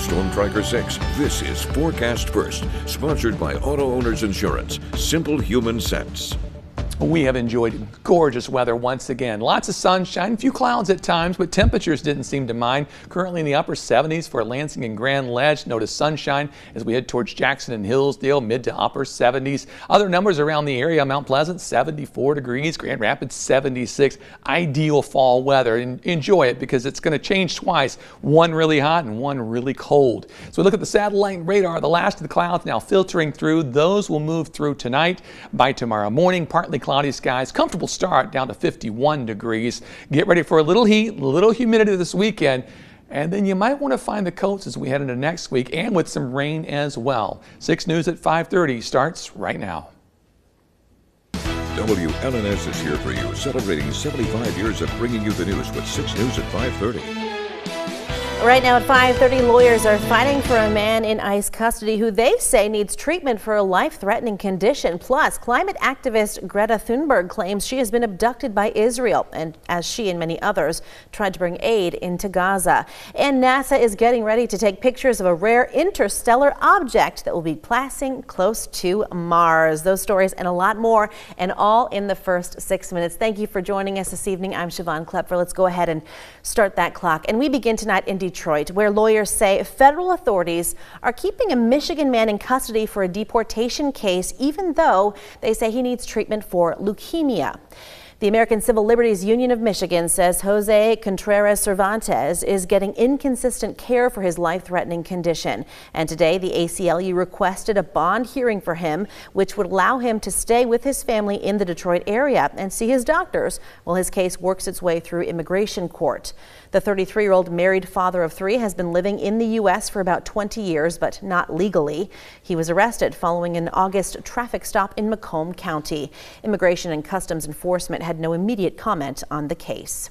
Storm Tracker 6. This is Forecast First, sponsored by Auto Owners Insurance. Simple human sense. We have enjoyed gorgeous weather once again. Lots of sunshine, a few clouds at times, but temperatures didn't seem to mind. Currently in the upper 70s for Lansing and Grand Ledge. Notice sunshine as we head towards Jackson and Hillsdale, mid to upper 70s. Other numbers around the area: Mount Pleasant 74 degrees, Grand Rapids 76. Ideal fall weather, and enjoy it because it's going to change twice. One really hot and one really cold. So we look at the satellite radar. The last of the clouds now filtering through. Those will move through tonight. By tomorrow morning, partly cloudy skies, comfortable start down to 51 degrees. Get ready for a little heat, little humidity this weekend, and then you might want to find the coats as we head into next week, and with some rain as well. 6 News at 5:30 starts right now. WLNS is here for you, celebrating 75 years of bringing you the news with 6 News at 5:30. Right now at 5:30, lawyers are fighting for a man in ICE custody who they say needs treatment for a life-threatening condition. Plus, climate activist Greta Thunberg claims she has been abducted by Israel, and as she and many others tried to bring aid into Gaza. And NASA is getting ready to take pictures of a rare interstellar object that will be passing close to Mars. Those stories and a lot more, and all in the first 6 minutes. Thank you for joining us this evening. I'm Siobhan Klepfer. Let's go ahead and start that clock. And we begin tonight in Detroit, where lawyers say federal authorities are keeping a Michigan man in custody for a deportation case, even though they say he needs treatment for leukemia. The American Civil Liberties Union of Michigan says Jose Contreras Cervantes is getting inconsistent care for his life-threatening condition. And today, the ACLU requested a bond hearing for him, which would allow him to stay with his family in the Detroit area and see his doctors while his case works its way through immigration court. The 33-year-old married father of 3 has been living in the U.S. for about 20 years, but not legally. He was arrested following an August traffic stop in Macomb County. Immigration and Customs Enforcement had no immediate comment on the case.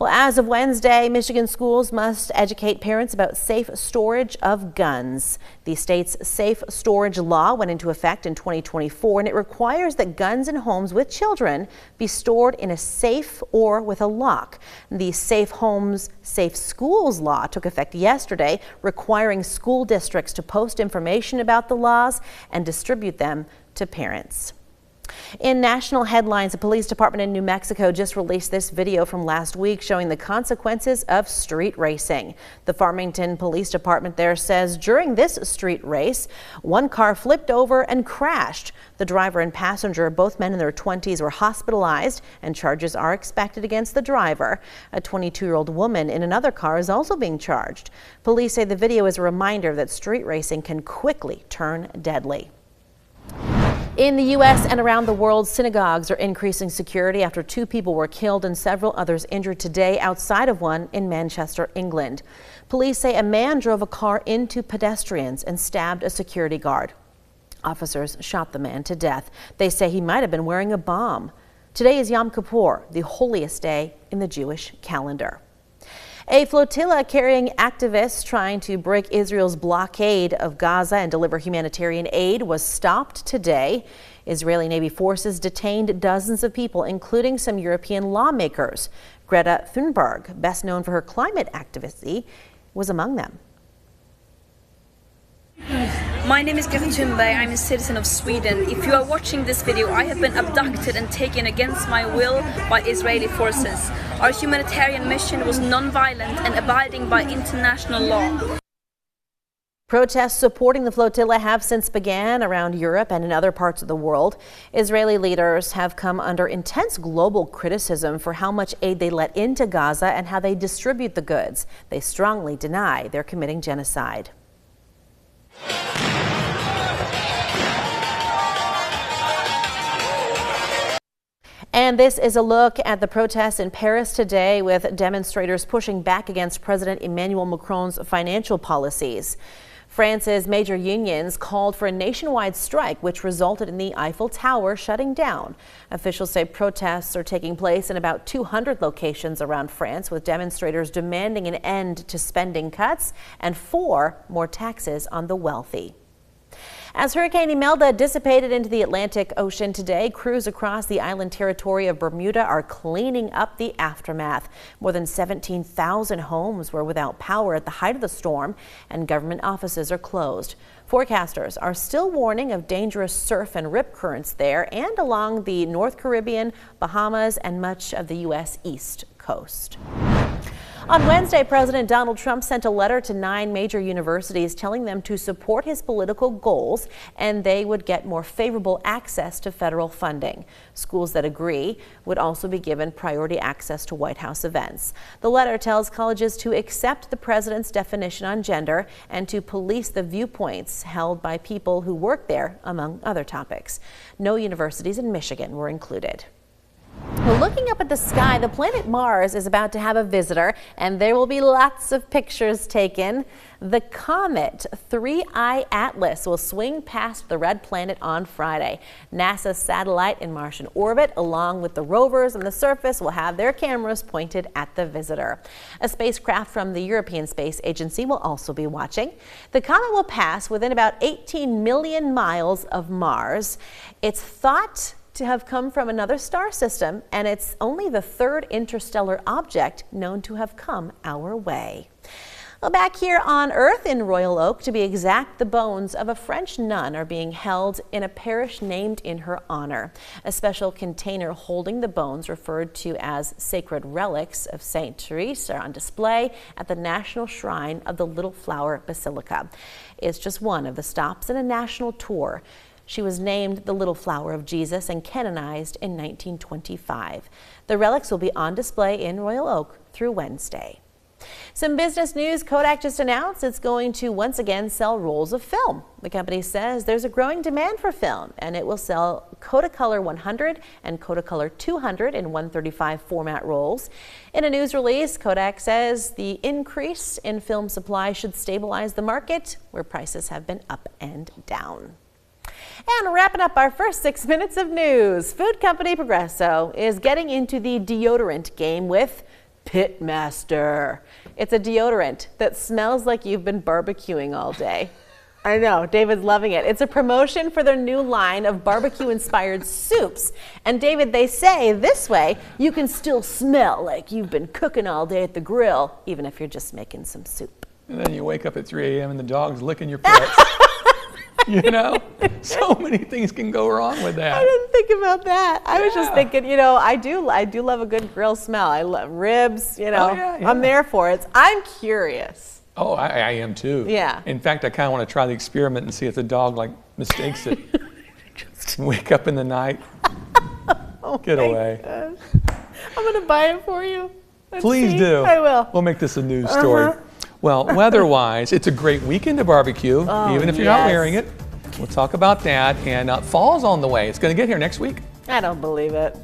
Well, as of Wednesday, Michigan schools must educate parents about safe storage of guns. The state's safe storage law went into effect in 2024, and it requires that guns in homes with children be stored in a safe or with a lock. The Safe Homes, Safe Schools law took effect yesterday, requiring school districts to post information about the laws and distribute them to parents. In national headlines, the police department in New Mexico just released this video from last week showing the consequences of street racing. The Farmington Police Department there says during this street race, one car flipped over and crashed. The driver and passenger, both men in their 20s, were hospitalized, and charges are expected against the driver. A 22-year-old woman in another car is also being charged. Police say the video is a reminder that street racing can quickly turn deadly. In the U.S. and around the world, synagogues are increasing security after 2 people were killed and several others injured today outside of one in Manchester, England. Police say a man drove a car into pedestrians and stabbed a security guard. Officers shot the man to death. They say he might have been wearing a bomb. Today is Yom Kippur, the holiest day in the Jewish calendar. A flotilla carrying activists trying to break Israel's blockade of Gaza and deliver humanitarian aid was stopped today. Israeli Navy forces detained dozens of people, including some European lawmakers. Greta Thunberg, best known for her climate activism, was among them. My name is Greta Thunberg. I'm a citizen of Sweden. If you are watching this video, I have been abducted and taken against my will by Israeli forces. Our humanitarian mission was non-violent and abiding by international law. Protests supporting the flotilla have since began around Europe and in other parts of the world. Israeli leaders have come under intense global criticism for how much aid they let into Gaza and how they distribute the goods. They strongly deny they're committing genocide. And this is a look at the protests in Paris today, with demonstrators pushing back against President Emmanuel Macron's financial policies. France's major unions called for a nationwide strike, which resulted in the Eiffel Tower shutting down. Officials say protests are taking place in about 200 locations around France, with demonstrators demanding an end to spending cuts and 4 more taxes on the wealthy. As Hurricane Imelda dissipated into the Atlantic Ocean today, crews across the island territory of Bermuda are cleaning up the aftermath. More than 17,000 homes were without power at the height of the storm, and government offices are closed. Forecasters are still warning of dangerous surf and rip currents there and along the North Caribbean, Bahamas, and much of the U.S. East Coast. On Wednesday, President Donald Trump sent a letter to 9 major universities telling them to support his political goals and they would get more favorable access to federal funding. Schools that agree would also be given priority access to White House events. The letter tells colleges to accept the president's definition on gender and to police the viewpoints held by people who work there, among other topics. No universities in Michigan were included. Well, looking up at the sky, the planet Mars is about to have a visitor, and there will be lots of pictures taken. The comet 3I Atlas will swing past the red planet on Friday. NASA's satellite in Martian orbit, along with the rovers on the surface, will have their cameras pointed at the visitor. A spacecraft from the European Space Agency will also be watching. The comet will pass within about 18 million miles of Mars. It's thought to have come from another star system, and it's only the 3rd interstellar object known to have come our way. Well, back here on Earth in Royal Oak, to be exact, the bones of a French nun are being held in a parish named in her honor. A special container holding the bones, referred to as sacred relics of Saint Therese, are on display at the National Shrine of the Little Flower Basilica. It's just one of the stops in a national tour. She was named the Little Flower of Jesus and canonized in 1925. The relics will be on display in Royal Oak through Wednesday. Some business news. Kodak just announced it's going to once again sell rolls of film. The company says there's a growing demand for film, and it will sell Kodacolor 100 and Kodacolor 200 in 135 format rolls. In a news release, Kodak says the increase in film supply should stabilize the market, where prices have been up and down. And wrapping up our first 6 minutes of news, food company Progresso is getting into the deodorant game with Pitmaster. It's a deodorant that smells like you've been barbecuing all day. I know, David's loving it. It's a promotion for their new line of barbecue-inspired soups. And David, they say this way you can still smell like you've been cooking all day at the grill, even if you're just making some soup. And then you wake up at 3 a.m. and the dog's licking your pets. You know, so many things can go wrong with that. I didn't think about that. I was just thinking, you know, I do love a good grill smell. I love ribs, you know. I'm there for it. I'm curious. Oh, I am too. Yeah. In fact, I kind of want to try the experiment and see if the dog like mistakes it. Wake up in the night, get away. Gosh. I'm going to buy it for you. Please do. I will. We'll make this a news story. Well, weather-wise, it's a great weekend to barbecue, even if you're not wearing it. We'll talk about that. And fall's on the way. It's going to get here next week. I don't believe it.